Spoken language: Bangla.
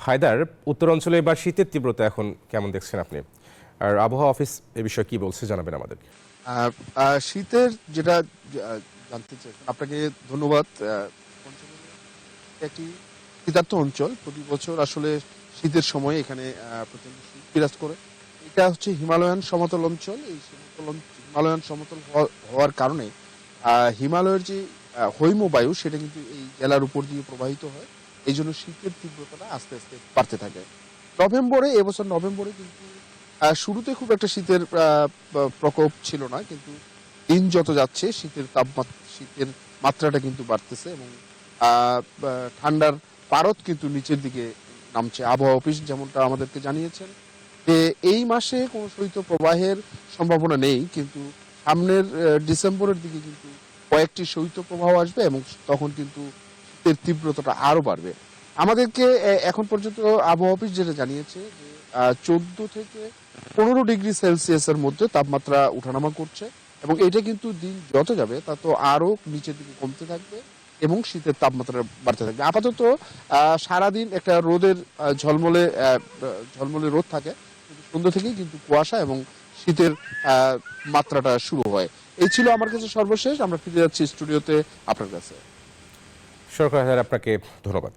হায়দার, উত্তরাঞ্চলে এবার শীতের তীব্রতা এখন কেমন দেখছেন আপনি? আর আবহাওয়া অফিস এ বিষয়ে কি বলছে জানাবেন আমাদেরকে। শীতের যেটা জানতে চাইছেন, আপনাকে ধন্যবাদ। পঞ্চগড় একটি শীতার্ত অঞ্চল। প্রতি বছর আসলে শীতের সময় এখানে প্রচন্ড শীত বিরাজ করে। এটা হচ্ছে হিমালয়ান সমতল অঞ্চল। এই হিমালয়ান সমতল হওয়ার কারণে হিমালয়ের যে হৈমবায়ু সেটা কিন্তু এই জেলার উপর দিয়ে প্রবাহিত হয়। এই জন্য শীতের তীব্রতাটা আস্তে আস্তে বাড়তে থাকে। এবছর নভেম্বরে কিন্তু শুরুতে খুব একটা শীতের প্রকোপ ছিল না, কিন্তু দিন যত যাচ্ছে শীতের মাত্রাটা কিন্তু বাড়তেছে এবং ঠান্ডার পারদ কিন্তু নিচের দিকে নামছে। আবহাওয়া অফিস যেমনটা আমাদেরকে জানিয়েছেন যে এই মাসে কোনো শৈত্য প্রবাহের সম্ভাবনা নেই, কিন্তু সামনের ডিসেম্বরের দিকে কিন্তু কয়েকটি শৈত্য প্রবাহ আসবে এবং তখন কিন্তু শীতের তীব্রতাটা আরো বাড়বে। আমাদেরকে এখন পর্যন্ত আবহাওয়া অফিস যেটা জানিয়েছে যে 14 থেকে 15 ডিগ্রি সেলসিয়াসের মধ্যে তাপমাত্রা উঠানামা করছে এবং এটা কিন্তু দিন যত যাবে তা তো আরো নিচের দিকে কমতে থাকবে এবং শীতের তাপমাত্রা বাড়তে থাকবে। আপাতত সারাদিন একটা রোদের ঝলমলে রোদ থাকে, কিন্তু সন্ধ্যা থেকেই কিন্তু কুয়াশা এবং শীতের মাত্রাটা শুরু হয়। এই ছিল আমার কাছে সর্বশেষ। আমরা ফিরে যাচ্ছি স্টুডিওতে আপনার কাছে। সরকার হায়দার, আপনাকে ধন্যবাদ।